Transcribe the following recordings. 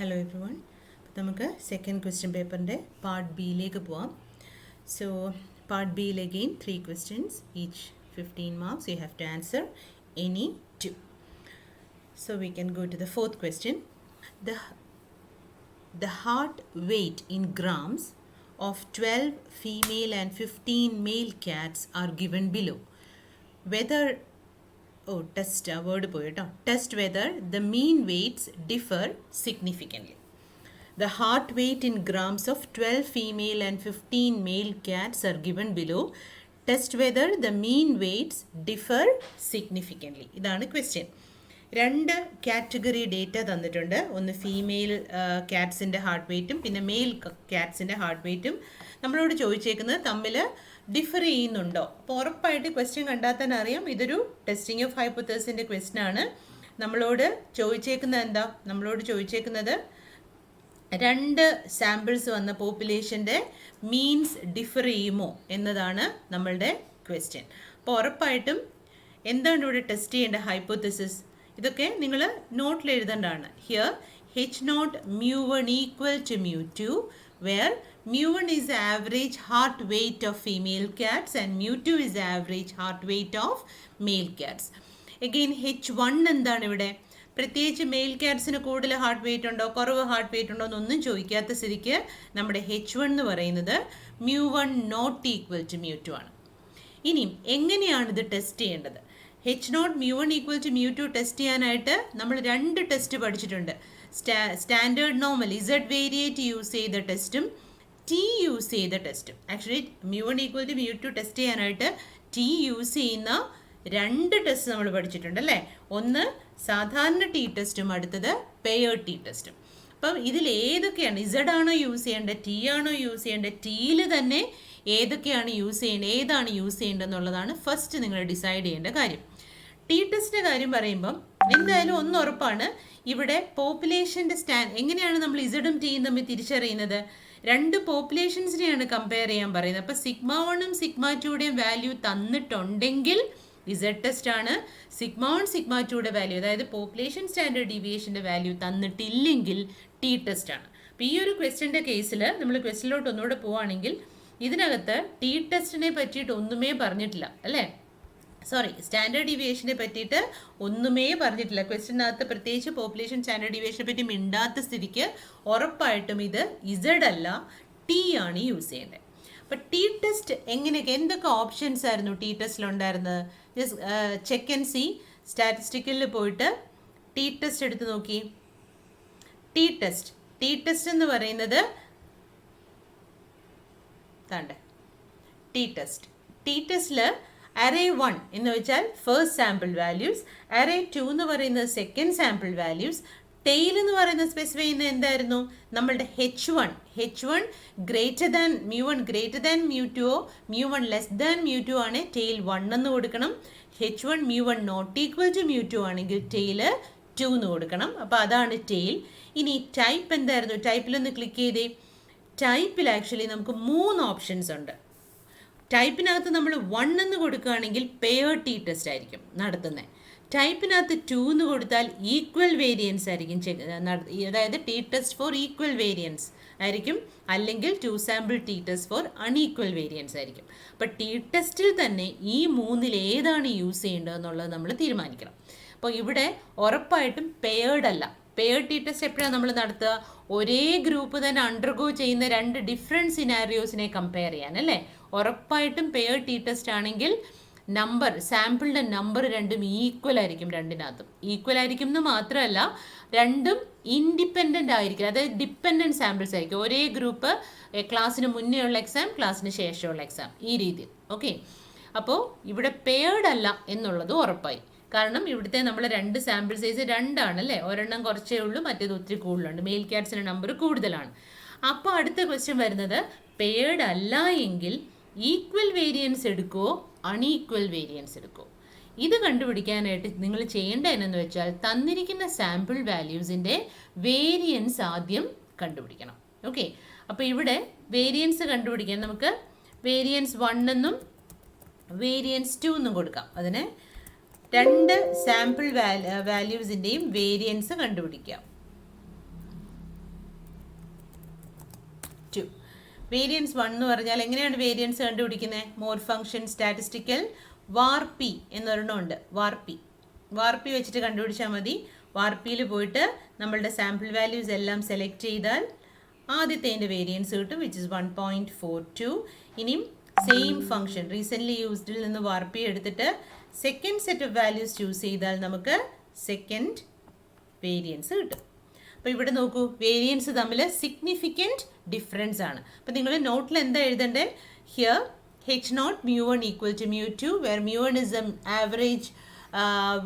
Hello everyone. നമുക്ക് second question പേപ്പറിൻ്റെ part ബിയിലേക്ക് പോവാം. സോ പാർട്ട് ബിയിൽ again 3 questions, each 15 marks. You have to answer any 2. So we can go to the fourth question. The heart weight in grams of 12 female and 15 male cats are given below. Whether test whether the mean weights differ significantly. The heart weight in grams of 12 female and 15 male cats are given below. Test whether the mean weights differ significantly. ഇതാണ് question. 2 category data തന്നിട്ടുണ്ട്. ഒന്ന് female ക്യാറ്റ്സിൻ്റെ heart വെയ്റ്റും പിന്നെ mail ക്യാറ്റ്സിൻ്റെ heart വെയ്റ്റും നമ്മളോട് ചോദിച്ചേക്കുന്നത് തമ്മിൽ differ ചെയ്യുന്നുണ്ടോ. അപ്പോൾ ഉറപ്പായിട്ട് question കണ്ടാൽ തന്നെ അറിയാം ഇതൊരു ടെസ്റ്റിംഗ് ഓഫ് ഹൈപ്പോത്തസിൻ്റെ ക്വസ്റ്റ്യൻ ആണ്. നമ്മളോട് ചോദിച്ചേക്കുന്നത് 2 സാമ്പിൾസ് വന്ന പോപ്പുലേഷൻ്റെ മീൻസ് ഡിഫർ ചെയ്യുമോ എന്നതാണ് നമ്മളുടെ ക്വസ്റ്റ്യൻ. അപ്പോൾ ഉറപ്പായിട്ടും എന്താണ് ഇവിടെ ടെസ്റ്റ് ചെയ്യേണ്ട ഹൈപ്പോത്തസിസ്, ഇതൊക്കെ നിങ്ങൾ നോട്ടിൽ എഴുതേണ്ടതാണ്. Here H0 mu1 equal to mu2, where mu1 is the average heart weight of female cats and mu2 is the average heart weight of male cats. Again H1 എന്താണ് ഇവിടെ, പ്രത്യേകിച്ച് മെയിൽ ക്യാറ്റ്സിന് കൂടുതൽ heart wait ഉണ്ടോ കുറവ് heart wait ഉണ്ടോ എന്നൊന്നും ചോദിക്കാത്ത സ്ഥിതിക്ക് നമ്മുടെ H1 എന്ന് പറയുന്നത് mu1 not equal to mu2 ആണ്. ഇനിയും എങ്ങനെയാണ് ഇത് ടെസ്റ്റ് ചെയ്യേണ്ടത്? H0 mu1 equal to mu2 test ചെയ്യാനായിട്ട് നമ്മൾ 2 ടെസ്റ്റ് പഠിച്ചിട്ടുണ്ട്. Standard normal Z variate use ചെയ്ത ടെസ്റ്റും T യൂസ് ചെയ്ത ടെസ്റ്റും. Actually mu1 equal to mu2 test ചെയ്യാനായിട്ട് T യൂസ് ചെയ്യുന്ന 2 ടെസ്റ്റ് നമ്മൾ പഠിച്ചിട്ടുണ്ട് അല്ലേ. ഒന്ന് സാധാരണ ടി ടെസ്റ്റും അടുത്തത് പെയർഡ് ടി ടെസ്റ്റും. അപ്പം ഇതിൽ ഏതൊക്കെയാണ്, ഇസഡ് ആണോ യൂസ് ചെയ്യേണ്ടത്, ടി ആണോ യൂസ് ചെയ്യേണ്ടത്, ടിയിൽ തന്നെ ഏതാണ് യൂസ് ചെയ്യേണ്ടതെന്നുള്ളതാണ് ഫസ്റ്റ് നിങ്ങൾ ഡിസൈഡ് ചെയ്യേണ്ട കാര്യം. ടി ടെസ്റ്റിൻ്റെ കാര്യം പറയുമ്പം എന്തായാലും ഒന്ന് ഉറപ്പാണ്, ഇവിടെ പോപ്പുലേഷൻ്റെ എങ്ങനെയാണ് നമ്മൾ ഇസഡും ടിയും തമ്മിൽ തിരിച്ചറിയുന്നത്? 2 പോപ്പുലേഷൻസിനെയാണ് കമ്പയർ ചെയ്യാൻ പറയുന്നത്. അപ്പോൾ σ1ഉം σ2യുടെയും വാല്യൂ തന്നിട്ടുണ്ടെങ്കിൽ ഇസഡ് ടെസ്റ്റ് ആണ്. σ1 σ2യുടെ വാല്യൂ, അതായത് പോപ്പുലേഷൻ സ്റ്റാൻഡേർഡ് ഡീവിയേഷൻ്റെ വാല്യൂ തന്നിട്ടില്ലെങ്കിൽ ടി ടെസ്റ്റ് ആണ്. അപ്പോൾ ഈ ഒരു ക്വസ്റ്റ്യൻ്റെ കേസിൽ നമ്മൾ ക്വസ്റ്റ്യനിലോട്ട് ഒന്നുകൂടെ പോവുകയാണെങ്കിൽ ഇതിനകത്ത് ടി ടെസ്റ്റിനെ പറ്റിയിട്ട് ഒന്നുമേ പറഞ്ഞിട്ടില്ല അല്ലേ. സ്റ്റാൻഡേർഡ് ഡീവിയേഷനെ പറ്റിയിട്ട് ഒന്നുമേ പറഞ്ഞിട്ടില്ല. ക്വസ്റ്റ്യനകത്ത് പ്രത്യേകിച്ച് പോപ്പുലേഷൻ സ്റ്റാൻഡേർഡ് ഡീവിയേഷനെ പറ്റി മിണ്ടാത്ത സ്ഥിതിക്ക് ഉറപ്പായിട്ടും ഇത് ഇസഡ് അല്ല ടി ആണ് യൂസ് ചെയ്യേണ്ടത്. അപ്പോൾ ടി ടെസ്റ്റ് എന്തൊക്കെ ഓപ്ഷൻസ് ആയിരുന്നു ടി ടെസ്റ്റിലുണ്ടായിരുന്നത്? Just check and see. സ്റ്റാറ്റിസ്റ്റിക്കലിൽ പോയിട്ട് ടി ടെസ്റ്റ് എടുത്ത് നോക്കി. ടി ടെസ്റ്റ് എന്ന് പറയുന്നത് ടി ടെസ്റ്റിൽ അറേ 1 എന്ന് വെച്ചാൽ ഫസ്റ്റ് സാമ്പിൾ വാല്യൂസ്, അറേ 2 എന്ന് പറയുന്നത് സെക്കൻഡ് സാമ്പിൾ വാല്യൂസ്, ടെയിൽ എന്ന് പറയുന്നത് സ്പെസിഫൈ ചെയ്യുന്നത് എന്തായിരുന്നു? നമ്മളുടെ H1 greater than mu1 greater than mu2 mu1 less than mu2 ആണ് ടെയിൽ 1 എന്ന് കൊടുക്കണം. H1 mu1 not equal to mu2 ആണെങ്കിൽ ടെയിൽ 2 എന്ന് കൊടുക്കണം. അപ്പോൾ അതാണ് ടെയിൽ. ഇനി ടൈപ്പ് എന്തായിരുന്നു? ടൈപ്പിലൊന്ന് ക്ലിക്ക് ചെയ്തേ. ടൈപ്പിൽ ആക്ച്വലി നമുക്ക് 3 ഓപ്ഷൻസ് ഉണ്ട്. ടൈപ്പിനകത്ത് നമ്മൾ 1 എന്ന് കൊടുക്കുകയാണെങ്കിൽ പെയർഡ് ടി ടെസ്റ്റ് ആയിരിക്കും നടത്തുന്നത്. ടൈപ്പിനകത്ത് 2 എന്ന് കൊടുത്താൽ ഈക്വൽ വേരിയൻസ് ആയിരിക്കും, അതായത് T test for equal variance ആയിരിക്കും, അല്ലെങ്കിൽ 2 sample T test for unequal variance ആയിരിക്കും. അപ്പോൾ ടി ടെസ്റ്റിൽ തന്നെ ഈ 3-ൽ ഏതാണ് യൂസ് ചെയ്യേണ്ടതെന്നുള്ളത് നമ്മൾ തീരുമാനിക്കണം. അപ്പോൾ ഇവിടെ ഉറപ്പായിട്ടും പെയർഡ് ടി ടെസ്റ്റ് എപ്പോഴാണ് നമ്മൾ നടത്തുക? ഒരേ ഗ്രൂപ്പ് തന്നെ അണ്ടർഗോ ചെയ്യുന്ന 2 ഡിഫറെൻറ്റ് സിനാരിയോസിനെ കമ്പയർ ചെയ്യാൻ അല്ലേ. ഉറപ്പായിട്ടും പെയർഡ് ടി ടെസ്റ്റ് ആണെങ്കിൽ സാമ്പിളിൻ്റെ നമ്പർ രണ്ടും ഈക്വൽ ആയിരിക്കും. രണ്ടിനകത്തും ഈക്വൽ ആയിരിക്കും എന്ന് മാത്രമല്ല, രണ്ടും ഇൻഡിപെൻഡൻ്റ് ആയിരിക്കും, അതായത് ഡിപ്പെൻഡൻറ്റ് സാമ്പിൾസ് ആയിരിക്കും. ഒരേ ഗ്രൂപ്പ് ക്ലാസ്സിന് മുന്നേ ഉള്ള എക്സാം, ക്ലാസ്സിന് ശേഷമുള്ള എക്സാം, ഈ രീതിയിൽ. ഓക്കെ, അപ്പോൾ ഇവിടെ പെയർഡ് അല്ല എന്നുള്ളത് ഉറപ്പായി. കാരണം ഇവിടുത്തെ നമ്മൾ 2 സാമ്പിൾ സൈസ് 2 ആണല്ലേ, ഒരെണ്ണം കുറച്ചേ ഉള്ളൂ, മറ്റേത് ഒത്തിരി കൂടുതലുണ്ട്. മെയിൽ ക്യാറ്റ്സിൻ്റെ നമ്പർ കൂടുതലാണ്. അപ്പോൾ അടുത്ത ക്വസ്റ്റ്യൻ വരുന്നത്, പെയർഡ് അല്ല എങ്കിൽ ഈക്വൽ വേരിയൻസ് എടുക്കുമോ അൺഈക്വൽ വേരിയൻസ് എടുക്കുമോ? ഇത് കണ്ടുപിടിക്കാനായിട്ട് നിങ്ങൾ ചെയ്യേണ്ടത് എന്നു വെച്ചാൽ തന്നിരിക്കുന്ന സാമ്പിൾ വാല്യൂസിൻ്റെ വേരിയൻസ് ആദ്യം കണ്ടുപിടിക്കണം. ഓക്കെ, അപ്പോൾ ഇവിടെ വേരിയൻസ് കണ്ടുപിടിക്കാൻ നമുക്ക് വേരിയൻസ് 1 എന്നും വേരിയൻസ് 2 എന്നും കൊടുക്കാം. അതിന് 2 സാമ്പിൾ വാല്യൂസിൻ്റെയും വേരിയൻസ് കണ്ടുപിടിക്കാം. വേരിയൻസ് 1 എന്ന് പറഞ്ഞാൽ എങ്ങനെയാണ് വേരിയൻസ് കണ്ടുപിടിക്കുന്നത്? മോർ ഫംഗ്ഷൻ സ്റ്റാറ്റിസ്റ്റിക്കൽ വാർപി എന്നൊരെണ്ണമുണ്ട്. വാർപി വെച്ചിട്ട് കണ്ടുപിടിച്ചാൽ മതി. വാർപിയിൽ പോയിട്ട് നമ്മളുടെ സാമ്പിൾ വാല്യൂസ് എല്ലാം സെലക്ട് ചെയ്താൽ ആദ്യത്തേൻ്റെ വേരിയൻസ് കിട്ടും, വിച്ച് ഇസ് 1.42. ഇനിയും സെയിം ഫംഗ്ഷൻ റീസെൻ്റ്ലി യൂസ്ഡിൽ നിന്ന് വാർപി എടുത്തിട്ട് second set of values choose ചെയ്താൽ നമുക്ക് സെക്കൻഡ് വേരിയൻസ് കിട്ടും. അപ്പോൾ ഇവിടെ നോക്കൂ, വേരിയൻസ് തമ്മിൽ സിഗ്നിഫിക്കൻറ്റ് ഡിഫറൻസ് ആണ്. അപ്പോൾ നിങ്ങൾ നോട്ടിൽ എന്താ എഴുതണ്ടേ? Here H0 mu1 equal to mu2, where mu1 is the average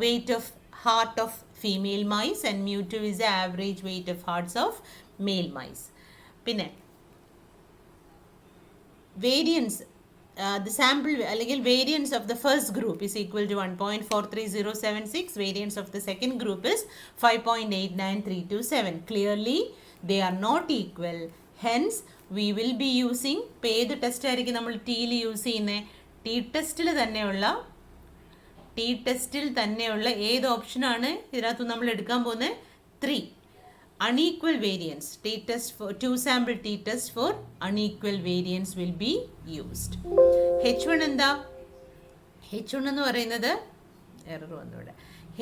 weight of heart of female mice and mu2 is the average weight of hearts of male mice. പിന്നെ variance the sample അല്ലെങ്കിൽ variance of the first group is equal to 1.43076. Variance of the second group is 5.89327. Clearly they are not equal. Hence we will be using ഇപ്പോൾ ഏത് test ആയിരിക്കും നമ്മൾ ടിയിൽ use ചെയ്യുന്നത്? T ടെസ്റ്റിൽ തന്നെയുള്ള ഏത് ഓപ്ഷനാണ് ഇതിനകത്ത് നമ്മൾ എടുക്കാൻ പോകുന്നത്? 3. Unequal variance. T-test for 2-sample t-test for unequal variance will be used. H1 എന്താ? H1 എന്ന് പറയുന്നത് എറർ വന്നു ഇവിടെ.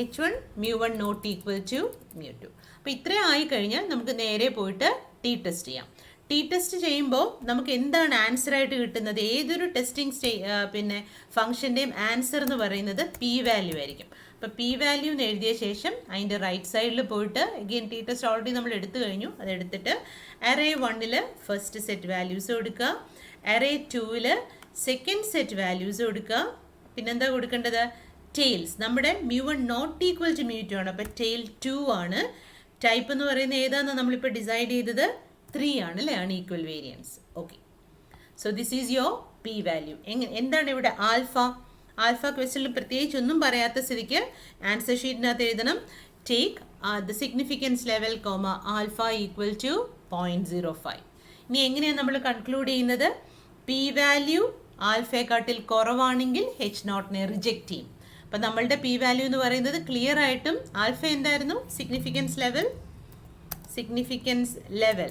H1 mu1 not equal to mu2. അപ്പോൾ ഇത്രയും ആയി കഴിഞ്ഞാൽ നമുക്ക് നേരെ പോയിട്ട് ടി ടെസ്റ്റ് ചെയ്യാം. ടി ടെസ്റ്റ് ചെയ്യുമ്പോൾ നമുക്ക് എന്താണ് ആൻസർ ആയിട്ട് കിട്ടുന്നത്? ഏതൊരു ടെസ്റ്റിംഗ് പിന്നെ ഫംഗ്ഷൻ്റെയും ആൻസർ എന്ന് പറയുന്നത് പി വാല്യൂ ആയിരിക്കും. അപ്പോൾ പി വാല്യൂ എന്ന് എഴുതിയ ശേഷം അതിൻ്റെ റൈറ്റ് സൈഡിൽ പോയിട്ട് അഗെയിൻ ടി ടെസ്റ്റ് ഓൾറെഡി നമ്മൾ എടുത്തു കഴിഞ്ഞു. അതെടുത്തിട്ട് array 1 ഫസ്റ്റ് സെറ്റ് വാല്യൂസ് കൊടുക്കുക, array 2 സെക്കൻഡ് സെറ്റ് വാല്യൂസ് കൊടുക്കുക. പിന്നെന്താ കൊടുക്കേണ്ടത്? ടെയിൽസ്. നമ്മുടെ mu1 not equal to mu2 ആണ്. അപ്പോൾ ടെയിൽ 2 ആണ്. ടൈപ്പ് എന്ന് പറയുന്നത് ഏതാണെന്ന് നമ്മളിപ്പോൾ ഡിസൈഡ് ചെയ്തത് 3 ആണ് അല്ലേ? Unequal variance. Okay, so this is your P value. എന്താണ് ഇവിടെ ആൽഫ ക്വസ്റ്റ്യനിൽ പ്രത്യേകിച്ച് ഒന്നും പറയാത്ത സ്ഥിതിക്ക് ആൻസർ ഷീറ്റിനകത്ത് എഴുതണം take the significance level comma alpha equal to 0.05. ഇനി എങ്ങനെയാണ് നമ്മൾ കൺക്ലൂഡ് ചെയ്യുന്നത്? പി വാല്യൂ ആൽഫയെക്കാട്ടിൽ കുറവാണെങ്കിൽ H0 റിജക്റ്റ് ചെയ്യും. അപ്പം നമ്മളുടെ പി വാല്യൂ എന്ന് പറയുന്നത് ക്ലിയർ ആയിട്ടും ആൽഫ എന്തായിരുന്നു? സിഗ്നിഫിക്കൻസ് ലെവൽ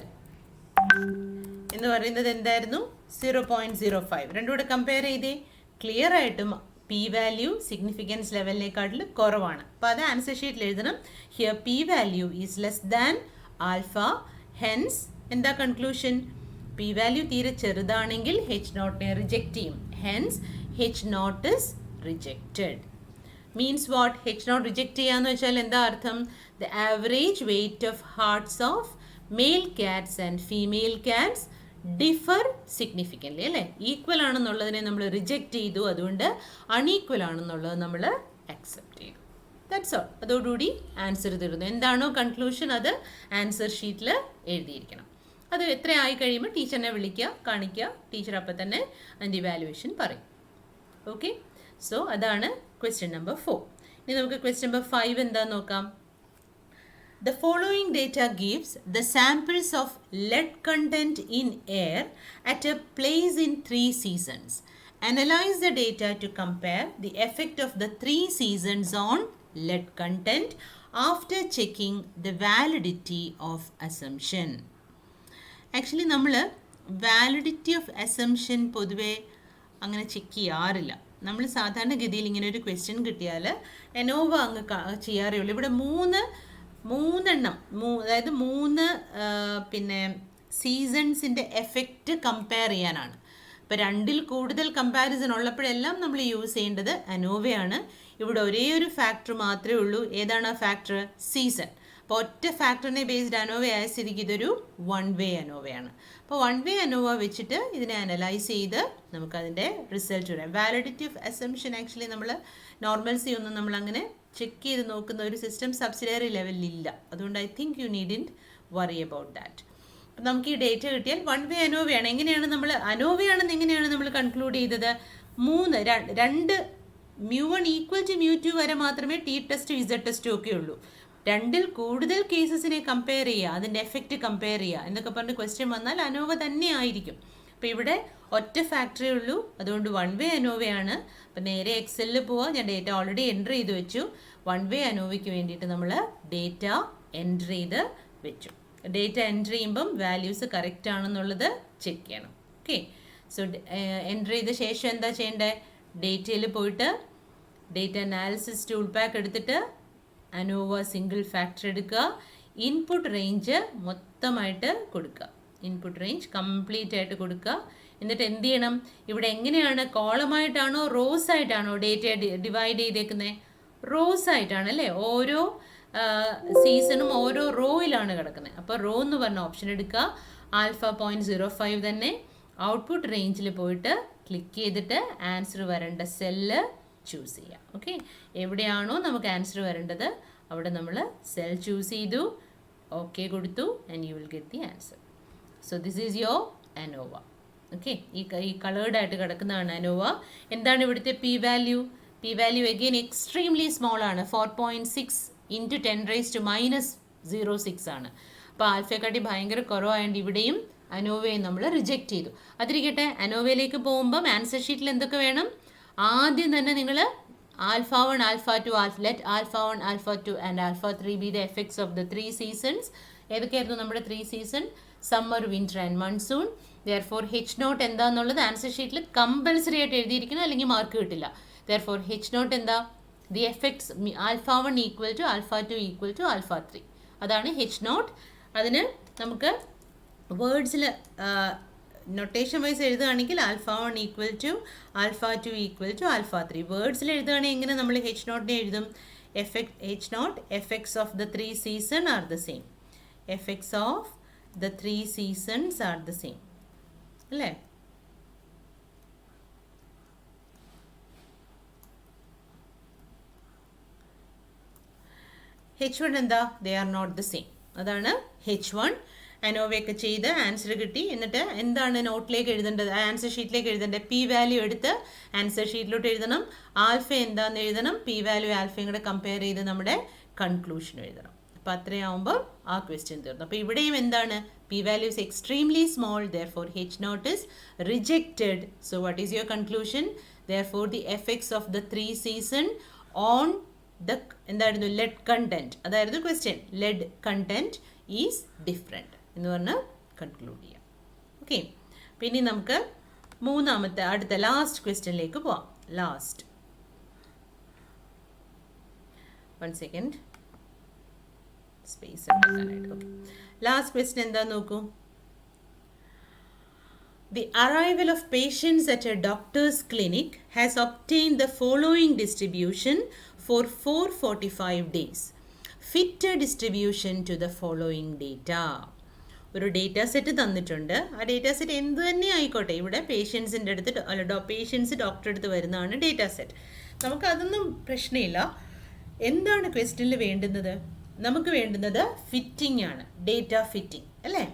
എന്ന് പറയുന്നത് എന്തായിരുന്നു? 0.05. രണ്ടും കൂടെ കമ്പയർ ചെയ്തേ. ക്ലിയർ ആയിട്ടും പി വാല്യൂ സിഗ്നിഫിക്കൻസ് ലെവലിനെക്കാട്ടിൽ കുറവാണ്. അപ്പോൾ അത് ആൻസർ ഷീറ്റിൽ എഴുതണം. Here P value is less than alpha. Hence എന്താ കൺക്ലൂഷൻ? പി വാല്യൂ തീരെ ചെറുതാണെങ്കിൽ H0 റിജക്റ്റ് ചെയ്യും. Hence H0 is rejected. Means what? H0 reject ചെയ്യാന്ന് വെച്ചാൽ എന്താ അർത്ഥം? The average weight of hearts of male cats and female cats differ significantly അല്ലേ? Equal ആണെന്നുള്ളതിനെ നമ്മൾ റിജക്റ്റ് ചെയ്തു, അതുകൊണ്ട് അൺഈക്വൽ ആണെന്നുള്ളത് നമ്മൾ അക്സെപ്റ്റ് ചെയ്തു. That's all. അതോടുകൂടി ആൻസർ തരുന്നു. എന്താണോ കൺക്ലൂഷൻ അത് ആൻസർ ഷീറ്റിൽ എഴുതിയിരിക്കണം. അത് എത്ര ആയി കഴിയുമ്പോൾ ടീച്ചറിനെ വിളിക്കുക, കാണിക്കുക. ടീച്ചർ അപ്പം തന്നെ അതിൻ്റെ ഇവാലുവേഷൻ പറയും. ഓക്കെ, സോ അതാണ് ക്വസ്റ്റ്യൻ നമ്പർ 4. ഇനി നമുക്ക് ക്വസ്റ്റ്യൻ നമ്പർ 5 എന്താന്ന് നോക്കാം. The following data gives the samples of lead content in air at a place in 3 seasons. Analyze the data to compare the effect of the 3 seasons on lead content after checking the validity of assumption. Actually നമ്മൾ validity of assumption പൊതുവെ അങ്ങനെ check ചെയ്യാറില്ല. നമ്മൾ സാധാരണഗതിയിൽ ഇങ്ങനെ ഒരു question കിട്ടിയാൽ എനോവ അങ്ങ് ചെയ്യാറേ ഉള്ളൂ. ഇവിടെ മൂന്നെണ്ണം അതായത് 3 പിന്നെ സീസൺസിൻ്റെ എഫക്റ്റ് കമ്പയർ ചെയ്യാനാണ്. ഇപ്പോൾ 2ൽ കൂടുതൽ കമ്പാരിസൺ ഉള്ളപ്പോഴെല്ലാം നമ്മൾ യൂസ് ചെയ്യേണ്ടത് അനോവയാണ്. ഇവിടെ ഒരേ ഒരു ഫാക്ടർ മാത്രമേ ഉള്ളൂ. ഏതാണ് ആ ഫാക്ടർ? സീസൺ. അപ്പോൾ ഒറ്റ ഫാക്ടറിനെ ബേസ്ഡ് അനോവ ആയ സ്ഥിതിക്ക് ഇതൊരു 1 വേ അനോവയാണ്. അപ്പോൾ 1 വേ അനോവ വെച്ചിട്ട് ഇതിനെ അനലൈസ് ചെയ്ത് നമുക്കതിൻ്റെ റിസൾട്ട് വരാം. വാലിഡിറ്റി ഓഫ് അസംഷൻ ആക്ച്വലി നമ്മൾ നോർമൽസി ഒന്നും നമ്മളങ്ങനെ ചെക്ക് ചെയ്ത് നോക്കുന്ന ഒരു സിസ്റ്റം സബ്സിഡിയറി ലെവലിലില്ല. അതുകൊണ്ട് I think you needn't worry about that. അപ്പം നമുക്ക് ഈ ഡേറ്റ കിട്ടിയാൽ 1 വേ അനോവയാണ്. എങ്ങനെയാണ് നമ്മൾ എങ്ങനെയാണ് നമ്മൾ കൺക്ലൂഡ് ചെയ്തത്? 2 mu1 ഈക്വൽ ടു mu2 വരെ മാത്രമേ ടി ടെസ്റ്റ് ഇസഡ് ടെസ്റ്റും ഒക്കെ ഉള്ളൂ. 2ൽ കൂടുതൽ കേസസിനെ കമ്പയർ ചെയ്യുക, അതിൻ്റെ എഫക്റ്റ് കമ്പയർ ചെയ്യുക എന്നൊക്കെ പറഞ്ഞ് ക്വസ്റ്റ്യൻ വന്നാൽ അനോവ തന്നെ ആയിരിക്കും. അപ്പോൾ ഇവിടെ ഒറ്റ ഫാക്ടറേ ഉള്ളൂ, അതുകൊണ്ട് 1 വേ അനോവയാണ്. അപ്പം നേരെ എക്സലിൽ പോവുക. ഞാൻ ഡേറ്റ ഓൾറെഡി എൻ്റർ ചെയ്ത് വെച്ചു. 1 വേ അനോവയ്ക്ക് വേണ്ടിയിട്ട് നമ്മൾ ഡേറ്റ എൻ്റർ ചെയ്ത് വെച്ചു. ഡേറ്റ എൻ്റർ ചെയ്യുമ്പം വാല്യൂസ് കറക്റ്റ് ആണെന്നുള്ളത് ചെക്ക് ചെയ്യണം. ഓക്കെ. സോ എൻ്റർ ചെയ്ത ശേഷം എന്താ ചെയ്യേണ്ടത്? ഡേറ്റയിൽ പോയിട്ട് ഡേറ്റ അനാലിസിസ് ടൂൾ പാക്ക് എടുത്തിട്ട് അനോവ സിംഗിൾ ഫാക്ടർ എടുക്കുക. ഇൻപുട്ട് റേഞ്ച് മൊത്തമായിട്ട് കൊടുക്കുക. ഇൻപുട്ട് റേഞ്ച് കംപ്ലീറ്റ് ആയിട്ട് കൊടുക്കുക. എന്നിട്ട് എന്ത് ചെയ്യണം? ഇവിടെ എങ്ങനെയാണ്, കോളമായിട്ടാണോ റോസ് ആയിട്ടാണോ ഡേറ്റ ഡിവൈഡ് ചെയ്തേക്കുന്നത്? റോസ് ആയിട്ടാണ് അല്ലേ? ഓരോ സീസണും ഓരോ റോയിലാണ് കിടക്കുന്നത്. അപ്പോൾ റോ എന്ന് പറഞ്ഞ ഓപ്ഷൻ എടുക്കുക. ആൽഫ 0.05 തന്നെ ഔട്ട്പുട്ട് റേഞ്ചിൽ പോയിട്ട് ക്ലിക്ക് ചെയ്തിട്ട് ആൻസർ വരേണ്ട സെല്ല് ചൂസ് ചെയ്യാം. ഓക്കെ, എവിടെയാണോ നമുക്ക് ആൻസർ വരേണ്ടത് അവിടെ നമ്മൾ സെൽ ചൂസ് ചെയ്തു, ഓക്കെ കൊടുത്തു, and you will get the answer. So this is your ANOVA. Okay, ഈ കളേർഡ് ആയിട്ട് കിടക്കുന്നതാണ് അനോവ. എന്താണ് ഇവിടുത്തെ P value? P value again extremely small ആണ്. 4.6 × 10⁻⁻06 ആണ്. അപ്പോൾ ആൽഫയെക്കാട്ടി ഭയങ്കര കുറവായതുകൊണ്ട് ഇവിടെയും അനോവയെ നമ്മൾ റിജക്റ്റ് ചെയ്തു. അതിരിക്കട്ടെ, അനോവയിലേക്ക് പോകുമ്പം ആൻസർ ഷീറ്റിൽ എന്തൊക്കെ വേണം? ആദ്യം തന്നെ നിങ്ങൾ alpha 1, alpha 2, let alpha 1, alpha 2 and alpha 3 be the effects of the 3 seasons. ഏതൊക്കെയായിരുന്നു നമ്മുടെ 3 season? Summer, winter and monsoon. Therefore H0 എന്താണെന്നുള്ളത് ആൻസർ ഷീറ്റിൽ കമ്പൽസറി ആയിട്ട് എഴുതിയിരിക്കണം, അല്ലെങ്കിൽ മാർക്ക് കിട്ടില്ല. ദെയർഫോർ H0 എന്താ? The effects alpha 1 equal to alpha 2 equal to alpha 3. അതാണ് H0. അതിന് നമുക്ക് വേർഡ്സിൽ നൊട്ടേഷൻ വൈസ് എഴുതുകയാണെങ്കിൽ alpha 1 equal to alpha 2 equal to alpha 3. വേർഡ്സിൽ എഴുതുകയാണെങ്കിൽ എങ്ങനെ നമ്മൾ H0 എഴുതും? H0 effects of the 3 season are the same. Effects of the 3 seasons are the same അല്ലേ? H1 എന്താ? They are not the same. അതാണ് H1. അനോവയൊക്കെ ചെയ്ത് ആൻസർ കിട്ടി. എന്നിട്ട് എന്താണ് നോട്ടിലേക്ക് എഴുതേണ്ടത്? ആൻസർ ഷീറ്റിലേക്ക് എഴുതേണ്ടത് പി വാല്യൂ എടുത്ത് ആൻസർ ഷീറ്റിലോട്ട് എഴുതണം. ആൽഫ എന്താണെന്ന് എഴുതണം. പി വാല്യൂ ആൽഫയും കൂടെ കമ്പയർ ചെയ്ത് നമ്മുടെ കൺക്ലൂഷൻ എഴുതണം. അപ്പോൾ അത്രയാവുമ്പോൾ ആ ക്വസ്റ്റ്യൻ തീർന്നു. അപ്പോൾ ഇവിടെയും എന്താണ്? P value is extremely small, therefore H0 is rejected. So what is your conclusion? Therefore the effects of the 3 season on the എന്തായിരുന്നു? Lead content. അതായിരുന്നു question. Lead content is different എന്ന് പറഞ്ഞ് കൺക്ലൂഡ് ചെയ്യാം. Okay, പിന്നെ നമുക്ക് മൂന്നാമത്തെ അടുത്ത last ക്വസ്റ്റ്യനിലേക്ക് പോവാം. ലാസ്റ്റ് 1 സെക്കൻഡ് സ്പേസ് ഉണ്ടാക്കാനായിട്ട്. ഓക്കെ, ലാസ്റ്റ് ക്വസ്റ്റ്യൻ എന്താ നോക്കൂ. The arrival of patients at a doctor's clinic has obtained the following distribution for 445 days. Fit a distribution to the following data. ഒരു ഡേറ്റ സെറ്റ് തന്നിട്ടുണ്ട്. ആ data set എന്ത് തന്നെ ആയിക്കോട്ടെ, ഇവിടെ പേഷ്യൻസിൻ്റെ അടുത്ത് പേഷ്യൻസ് ഡോക്ടറെ അടുത്ത് വരുന്നതാണ് ഡേറ്റ സെറ്റ്. നമുക്കതൊന്നും പ്രശ്നമില്ല. എന്താണ് ക്വസ്റ്റ്യനിൽ വേണ്ടുന്നത്? നമുക്ക് വേണ്ടുന്നത് ഫിറ്റിംഗ് ആണ്, ഡേറ്റ ഫിറ്റിംഗ് അല്ലേ?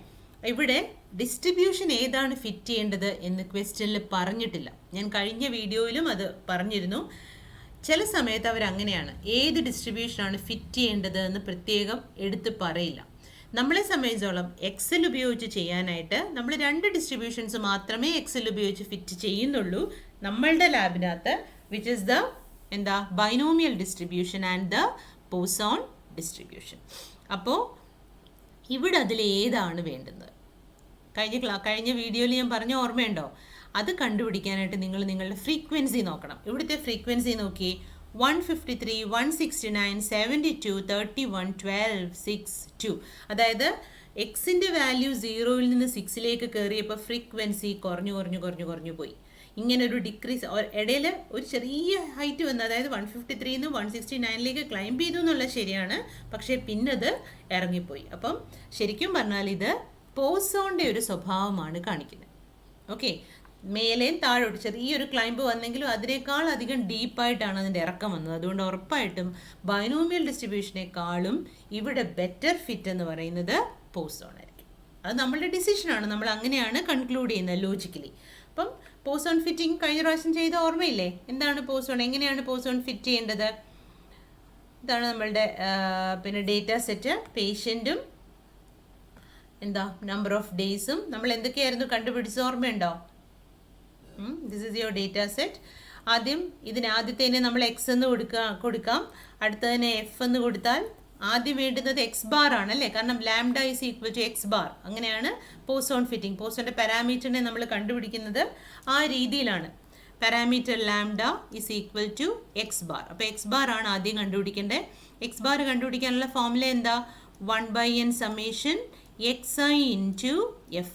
ഇവിടെ ഡിസ്ട്രിബ്യൂഷൻ ഏതാണ് ഫിറ്റ് ചെയ്യേണ്ടത് എന്ന് ക്വസ്റ്റ്യനിൽ പറഞ്ഞിട്ടില്ല. ഞാൻ കഴിഞ്ഞ വീഡിയോയിലും അത് പറഞ്ഞിരുന്നു. ചില സമയത്ത് അവരങ്ങനെയാണ്, ഏത് ഡിസ്ട്രിബ്യൂഷനാണ് ഫിറ്റ് ചെയ്യേണ്ടത് എന്ന് പ്രത്യേകം എടുത്ത് പറയില്ല. നമ്മളെ സംബന്ധിച്ചോളം എക്സൽ ഉപയോഗിച്ച് ചെയ്യാനായിട്ട് നമ്മൾ 2 ഡിസ്ട്രിബ്യൂഷൻസ് മാത്രമേ എക്സൽ ഉപയോഗിച്ച് ഫിറ്റ് ചെയ്യുന്നുള്ളൂ നമ്മളുടെ ലാബിനകത്ത്, വിച്ച് ഇസ് ദ എന്താ binomial distribution and the Poisson distribution. അപ്പോൾ ഇവിടെ അതിൽ ഏതാണ് വേണ്ടുന്നത്? കഴിഞ്ഞ വീഡിയോയിൽ ഞാൻ പറഞ്ഞ ഓർമ്മയുണ്ടോ? അത് കണ്ടുപിടിക്കാനായിട്ട് നിങ്ങൾ നിങ്ങളുടെ ഫ്രീക്വൻസി നോക്കണം. ഇവിടുത്തെ ഫ്രീക്വൻസി നോക്കി 153, 169, 72, 31, 12, 6, 2. അതായത് എക്സിൻ്റെ വാല്യൂ 0ൽ നിന്ന് 6ലേക്ക് കയറിയപ്പോൾ ഫ്രീക്വൻസി കുറഞ്ഞു പോയി. ഇങ്ങനെ ഒരു ഡിക്രീസ് ഇടയിൽ ഒരു ചെറിയ ഹൈറ്റ് വന്നു. അതായത് 153 നിന്ന് 169ലേക്ക് ക്ലൈംബ് ചെയ്തു എന്നുള്ളത് ശരിയാണ്, പക്ഷേ പിന്നത് ഇറങ്ങിപ്പോയി. അപ്പം ശരിക്കും പറഞ്ഞാൽ ഇത് പോസോണിൻ്റെ ഒരു സ്വഭാവമാണ് കാണിക്കുന്നത്. ഓക്കെ, മേലേയും താഴോട്ട് ചെറിയൊരു ക്ലൈംബ് വന്നെങ്കിലും അതിനേക്കാൾ അധികം ഡീപ്പായിട്ടാണ് അതിൻ്റെ ഇറക്കം വന്നത്. അതുകൊണ്ട് ഉറപ്പായിട്ടും ബൈനോമിയൽ ഡിസ്ട്രിബ്യൂഷനേക്കാളും ഇവിടെ ബെറ്റർ ഫിറ്റ് എന്ന് പറയുന്നത് പോസോൺ ആയിരിക്കും. അത് നമ്മളുടെ ഡിസിഷനാണ്, നമ്മൾ അങ്ങനെയാണ് കൺക്ലൂഡ് ചെയ്യുന്നത് ലോജിക്കലി. അപ്പം പോസോൺ ഫിറ്റിംഗ് കഴിഞ്ഞ പ്രാവശ്യം ചെയ്ത ഓർമ്മയില്ലേ? എന്താണ് പോസോൺ, എങ്ങനെയാണ് പോസോൺ ഫിറ്റ് ചെയ്യേണ്ടത്? ഇതാണ് നമ്മളുടെ പിന്നെ ഡേറ്റ സെറ്റ്, പേഷ്യൻറ്റും എന്താ നമ്പർ ഓഫ് ഡേയ്സും നമ്മൾ എന്തൊക്കെയായിരുന്നു കണ്ടുപിടിച്ച ഓർമ്മയുണ്ടോ? This is your data set. ആദ്യം ആദ്യത്തേനെ നമ്മൾ എക്സ് എന്ന് കൊടുക്കാം, അടുത്തതിനെ എഫ് എന്ന് കൊടുത്താൽ ആദ്യം വേണ്ടുന്നത് എക്സ് ബാർ ആണ് അല്ലേ, കാരണം lambda is equal to X bar. അങ്ങനെയാണ് പോസോൺ ഫിറ്റിംഗ്, പോസോന്റെ പാരാമീറ്ററിനെ നമ്മൾ കണ്ടുപിടിക്കുന്നത് ആ രീതിയിലാണ്. Parameter lambda is equal to X bar. അപ്പോൾ എക്സ് ബാർ ആണ് ആദ്യം കണ്ടുപിടിക്കേണ്ടത്. എക്സ് ബാർ കണ്ടുപിടിക്കാനുള്ള ഫോർമുല എന്താ? 1/n summation xi into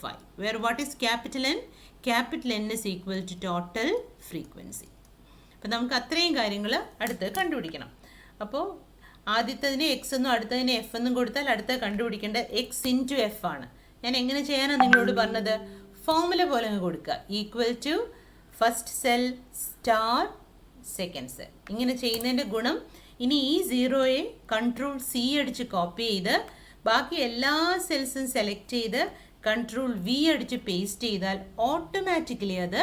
fi, where what is capital N? Capital N is equal to total frequency. അപ്പോൾ നമുക്ക് അത്രയും കാര്യങ്ങൾ അടുത്ത് കണ്ടുപിടിക്കണം. അപ്പോൾ ആദ്യത്തതിന് എക്സ് എന്നും അടുത്തതിന് എഫ് എന്നും കൊടുത്താൽ അടുത്ത കണ്ടുപിടിക്കേണ്ട എക്സ് ഇൻറ്റു എഫ് ആണ്. ഞാൻ എങ്ങനെ ചെയ്യാനാണ് നിങ്ങളോട് പറഞ്ഞത്? ഫോർമുല പോലെ അങ്ങ് കൊടുക്കുക. Equal to first cell star second cell. ഇങ്ങനെ ചെയ്യുന്നതിൻ്റെ ഗുണം, ഇനി ഈ സീറോയെ കൺട്രോൾ സി അടിച്ച് കോപ്പി ചെയ്ത് ബാക്കി എല്ലാ സെൽസും സെലക്ട് ചെയ്ത് കൺട്രോൾ വി അടിച്ച് പേസ്റ്റ് ചെയ്താൽ ഓട്ടോമാറ്റിക്കലി അത്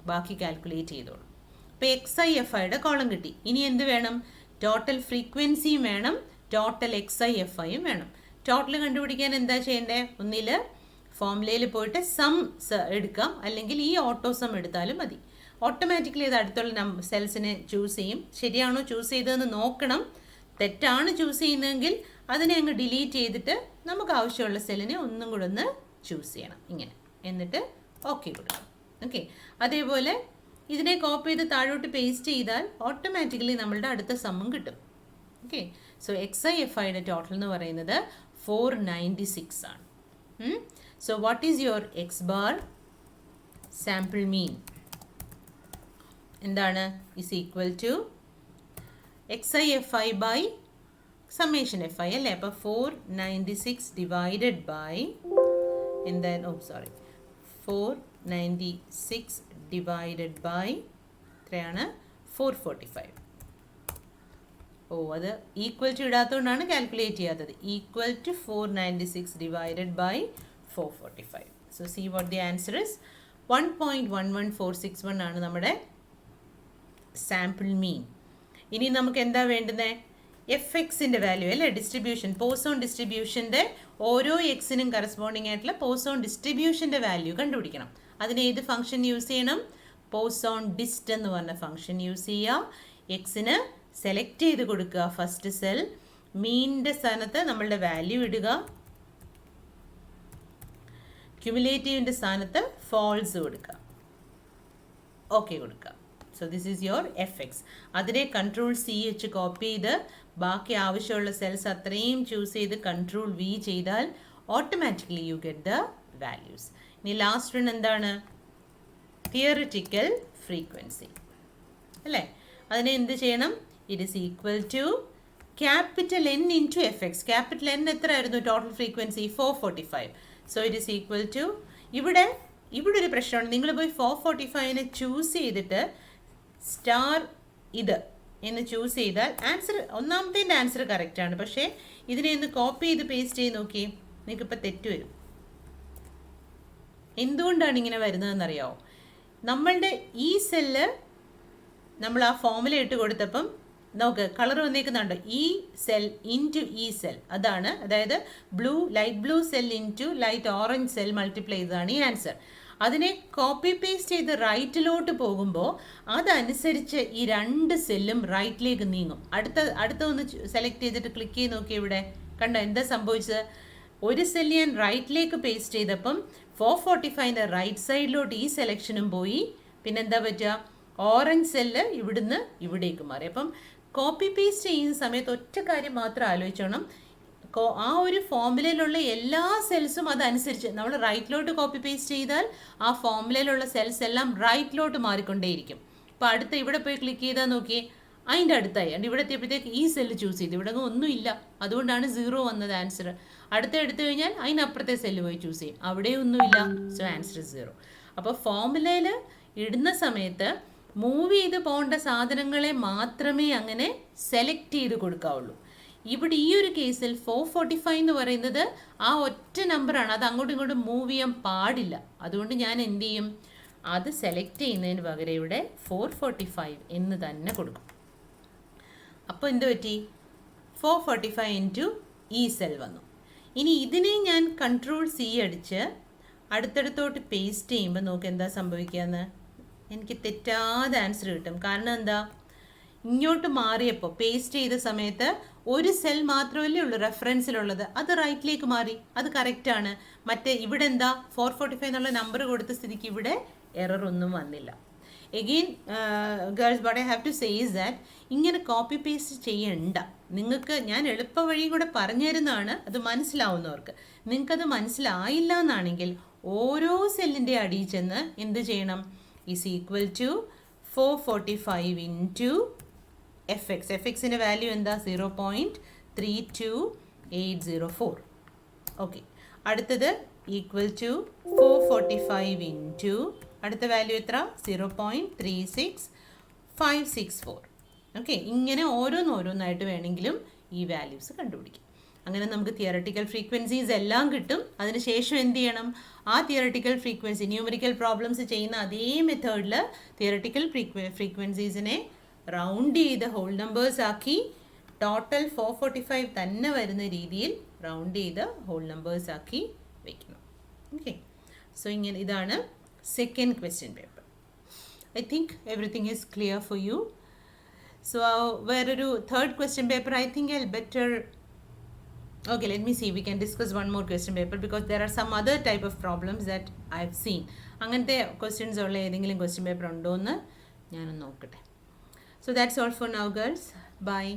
ബാക്കി കാൽക്കുലേറ്റ് ചെയ്തോളും. അപ്പോൾ എക്സ് ഐ എഫ് ഐയുടെ കോളം കിട്ടി. ഇനി എന്ത് വേണം? ടോട്ടൽ ഫ്രീക്വൻസിയും വേണം, ടോട്ടൽ എക്സ് ഐ എഫ് ഐയും വേണം. ടോട്ടൽ കണ്ടുപിടിക്കാൻ എന്താ ചെയ്യേണ്ടത്? ഒന്നിൽ ഫോർമുലയിൽ പോയിട്ട് സം എടുക്കാം, അല്ലെങ്കിൽ ഈ ഓട്ടോ സം എടുത്താലും മതി. ഓട്ടോമാറ്റിക്കലി ഇത് അടുത്തുള്ള സെൽസിനെ ചൂസ് ചെയ്യും. ശരിയാണോ ചൂസ് ചെയ്തതെന്ന് നോക്കണം. തെറ്റാണ് ചൂസ് ചെയ്യുന്നതെങ്കിൽ അതിനെ അങ്ങ് ഡിലീറ്റ് ചെയ്തിട്ട് നമുക്ക് ആവശ്യമുള്ള സെല്ലിനെ ഒന്നും കൂടെ ഒന്ന് ചൂസ് ചെയ്യണം. ഇങ്ങനെ എന്നിട്ട് ഓക്കെ കൊടുക്കണം. ഓക്കെ, അതേപോലെ ഇതിനെ കോപ്പി ചെയ്ത് താഴോട്ട് പേസ്റ്റ് ചെയ്താൽ ഓട്ടോമാറ്റിക്കലി നമ്മളുടെ അടുത്ത സമ്മും കിട്ടും. Okay, so X I F ഐയുടെ ടോട്ടൽ എന്ന് പറയുന്നത് 496 ആണ്. So what is your X bar? Sample mean എന്താണ്? Is equal to X I F I by summation F I അല്ലേ. അപ്പോൾ 496 ഡിവൈഡഡ് ബൈ എന്താണ്? 496 ഡിവൈഡഡ് ബൈ എത്രയാണ്? 445. അത് ഈക്വൽ ടു ഇടാത്തതുകൊണ്ടാണ് കാൽക്കുലേറ്റ് ചെയ്യാത്തത്. Equal to 496 divided by 445. So see what the answer is 1.11461 ആണ് നമ്മുടെ സാമ്പിൾ മീൻ. ഇനി നമുക്ക് എന്താ വേണ്ടുന്നത്? എഫ് എക്സിൻ്റെ വാല്യൂ അല്ലേ, ഡിസ്ട്രിബ്യൂഷൻ, പോസോൺ ഡിസ്ട്രിബ്യൂഷൻ്റെ ഓരോ എക്സിനും കറസ്പോണ്ടിങ് ആയിട്ടുള്ള പോസോൺ ഡിസ്ട്രിബ്യൂഷൻ്റെ വാല്യൂ കണ്ടുപിടിക്കണം. അതിന് ഏത് ഫംഗ്ഷൻ യൂസ് ചെയ്യണം? പോസോൺ ഡിസ്റ്റ് എന്ന് പറഞ്ഞ ഫംഗ്ഷൻ യൂസ് ചെയ്യുക. എക്സിന് സെലക്ട് ചെയ്ത് കൊടുക്കുക ഫസ്റ്റ് സെൽ, മീനിൻ്റെ സ്ഥാനത്ത് നമ്മളുടെ വാല്യൂ ഇടുക, ക്യുമുലേറ്റീവിൻ്റെ സ്ഥാനത്ത് ഫോൾസ് കൊടുക്കുക, ഓക്കെ കൊടുക്കുക. So this is your F X. അതിനെ കൺട്രോൾ സി വെച്ച് കോപ്പി ചെയ്ത് ബാക്കി ആവശ്യമുള്ള സെൽസ് അത്രയും ചൂസ് ചെയ്ത് കൺട്രോൾ വി ചെയ്താൽ automatically you get the values. ഇനി ലാസ്റ്റ് വൺ എന്താണ്? തിയറിറ്റിക്കൽ ഫ്രീക്വൻസി അല്ലേ. അതിനെ എന്ത് ചെയ്യണം? It is equal to capital N into F X. Capital N എത്ര ആയിരുന്നു total frequency? 445. So it is equal to, ഇവിടെ ഒരു പ്രശ്നമാണ്. നിങ്ങൾ പോയി 445നെ ചൂസ് ചെയ്തിട്ട് സ്റ്റാർ ഇത് എന്ന് ചൂസ് ചെയ്താൽ ആൻസർ, ഒന്നാമത്തേൻ്റെ ആൻസർ കറക്റ്റാണ്. പക്ഷേ ഇതിനെ ഒന്ന് കോപ്പി ചെയ്ത് പേസ്റ്റ് ചെയ്ത് നോക്കി, നിങ്ങൾക്കിപ്പോൾ തെറ്റ് വരും. എന്തുകൊണ്ടാണ് ഇങ്ങനെ വരുന്നതെന്നറിയാമോ? നമ്മളുടെ ഈ സെല്ല് നമ്മൾ ആ ഫോമുല ഇട്ട് കൊടുത്തപ്പം നോക്ക് കളർ വന്നേക്കുന്നുണ്ടോ? ഈ സെൽ ഇൻറ്റു ഈ സെൽ, അതാണ്, അതായത് light blue cell into light orange cell multiply ചെയ്തതാണ് ഈ ആൻസർ. അതിനെ കോപ്പി പേസ്റ്റ് ചെയ്ത് റൈറ്റിലോട്ട് പോകുമ്പോൾ അതനുസരിച്ച് ഈ രണ്ട് സെല്ലും റൈറ്റിലേക്ക് നീങ്ങും. അടുത്ത ഒന്ന് സെലക്ട് ചെയ്തിട്ട് ക്ലിക്ക് ചെയ്ത് നോക്കി, ഇവിടെ കണ്ടോ എന്താ സംഭവിച്ചത്? ഒരു സെല്ല് ഞാൻ റൈറ്റിലേക്ക് പേസ്റ്റ് ചെയ്തപ്പം 445ൻ്റെ റൈറ്റ് സൈഡിലോട്ട് ഈ സെലക്ഷനും പോയി. പിന്നെന്താ പറ്റുക? ഓറഞ്ച് സെല്ല് ഇവിടുന്ന് ഇവിടേക്ക് മാറി. അപ്പം കോപ്പി പേസ്റ്റ് ചെയ്യുന്ന സമയത്ത് ഒറ്റ കാര്യം മാത്രം ആലോചിച്ചോണം, ആ ഒരു ഫോമുലയിലുള്ള എല്ലാ സെൽസും അതനുസരിച്ച് നമ്മൾ റൈറ്റിലോട്ട് കോപ്പി പേസ്റ്റ് ചെയ്താൽ ആ ഫോമുലയിലുള്ള സെൽസ് എല്ലാം റൈറ്റിലോട്ട് മാറിക്കൊണ്ടേയിരിക്കും. അപ്പോൾ അടുത്ത ഇവിടെ പോയി ക്ലിക്ക് ചെയ്താൽ നോക്കിയേ, അതിൻ്റെ അടുത്തായി ഇവിടെ എത്തിയപ്പോഴത്തേക്ക് ഈ സെല്ല് ചൂസ് ചെയ്തു, ഇവിടെ ഒന്നുമില്ല, അതുകൊണ്ടാണ് 0 വന്നത് ആൻസർ. അടുത്ത എടുത്തു കഴിഞ്ഞാൽ അതിനപ്പുറത്തെ സെല്ല് പോയി ചൂസ് ചെയ്യും, അവിടെ ഒന്നുമില്ല, സോ ആൻസർ 0. അപ്പോൾ ഫോമുലയിൽ ഇടുന്ന സമയത്ത് മൂവ് ചെയ്ത് പോകേണ്ട സാധനങ്ങളെ മാത്രമേ അങ്ങനെ സെലക്ട് ചെയ്ത് കൊടുക്കാവുള്ളൂ. ഇവിടെ ഈ ഒരു കേസിൽ 445 എന്ന് പറയുന്നത് ആ ഒറ്റ നമ്പറാണ്, അത് അങ്ങോട്ടും ഇങ്ങോട്ടും മൂവ് ചെയ്യാൻ പാടില്ല. അതുകൊണ്ട് ഞാൻ എന്ത് ചെയ്യും? അത് സെലക്ട് ചെയ്യുന്നതിന് പകരം ഇവിടെ 445 എന്ന് തന്നെ കൊടുക്കും. അപ്പോൾ എന്ത് പറ്റി? 445 ഇൻറ്റു ഈ സെൽ വന്നു. ഇനി ഇതിനെ ഞാൻ കൺട്രോൾ സി അടിച്ച് അടുത്തടുത്തോട്ട് പേസ്റ്റ് ചെയ്യുമ്പോൾ നോക്ക് എന്താ സംഭവിക്കുകയെന്ന്. എനിക്ക് തെറ്റാതെ ആൻസർ കിട്ടും. കാരണം എന്താ? ഇങ്ങോട്ട് മാറിയപ്പോൾ പേസ്റ്റ് ചെയ്ത സമയത്ത് ഒരു സെൽ മാത്രമല്ലേ ഉള്ളൂ റെഫറൻസിലുള്ളത്, അത് റൈറ്റിലേക്ക് മാറി, അത് കറക്റ്റാണ്. മറ്റേ ഇവിടെ എന്താ 445 എന്നുള്ള നമ്പർ കൊടുത്ത സ്ഥിതിക്ക് ഇവിടെ എറർ ഒന്നും വന്നില്ല. Again girls what I have to say is that ഇങ്ങനെ കോപ്പി പേസ്റ്റ് ചെയ്യണ്ട. നിങ്ങൾക്ക് ഞാൻ എളുപ്പ വഴിയും കൂടെ പറഞ്ഞു തരുന്നതാണ്, അത് മനസ്സിലാവുന്നവർക്ക്. നിങ്ങൾക്കത് മനസ്സിലായില്ല എന്നാണെങ്കിൽ ഓരോ സെല്ലിൻ്റെ അടിയിൽ ചെന്ന് എന്ത് ചെയ്യണം, is equal to 445 into FX. FXൻ്റെ വാല്യൂ എന്താ 0.32804. ഓക്കെ, അടുത്തത് ഈക്വൽ ടു 445 ഇൻറ്റു അടുത്ത വാല്യൂ എത്ര 0.36564. ഓക്കെ, ഇങ്ങനെ ഓരോന്നോരോന്നായിട്ട് വേണമെങ്കിലും ഈ വാല്യൂസ് കണ്ടുപിടിക്കാം. അങ്ങനെ നമുക്ക് തിയറട്ടിക്കൽ ഫ്രീക്വൻസീസ് എല്ലാം കിട്ടും. അതിനുശേഷം എന്ത് ചെയ്യണം, ആ തിയറട്ടിക്കൽ ഫ്രീക്വൻസി ന്യൂമറിക്കൽ പ്രോബ്ലംസ് ചെയ്യുന്ന അതേ മെത്തേഡിൽ തിയറട്ടിക്കൽ ഫ്രീക്വൻസീസിനെ റൗണ്ട് ചെയ്ത് ഹോൾ നമ്പേഴ്സ് ആക്കി ടോട്ടൽ 445 തന്നെ വരുന്ന രീതിയിൽ റൗണ്ട് ചെയ്ത് ഹോൾ നമ്പേഴ്സ് ആക്കി വയ്ക്കണം. ഓക്കെ, സോ ഇങ്ങനെ ഇതാണ് second question paper. I think everything is clear for you. So വേറൊരു third question paper I think I better. Okay, let me see. We can discuss one more question paper because there are some other type of problems that I've seen. അങ്ങനത്തെ questions ഉള്ള ഏതെങ്കിലും question paper ഉണ്ടോ എന്ന് ഞാനൊന്ന് നോക്കട്ടെ. So that's all for now, girls. Bye.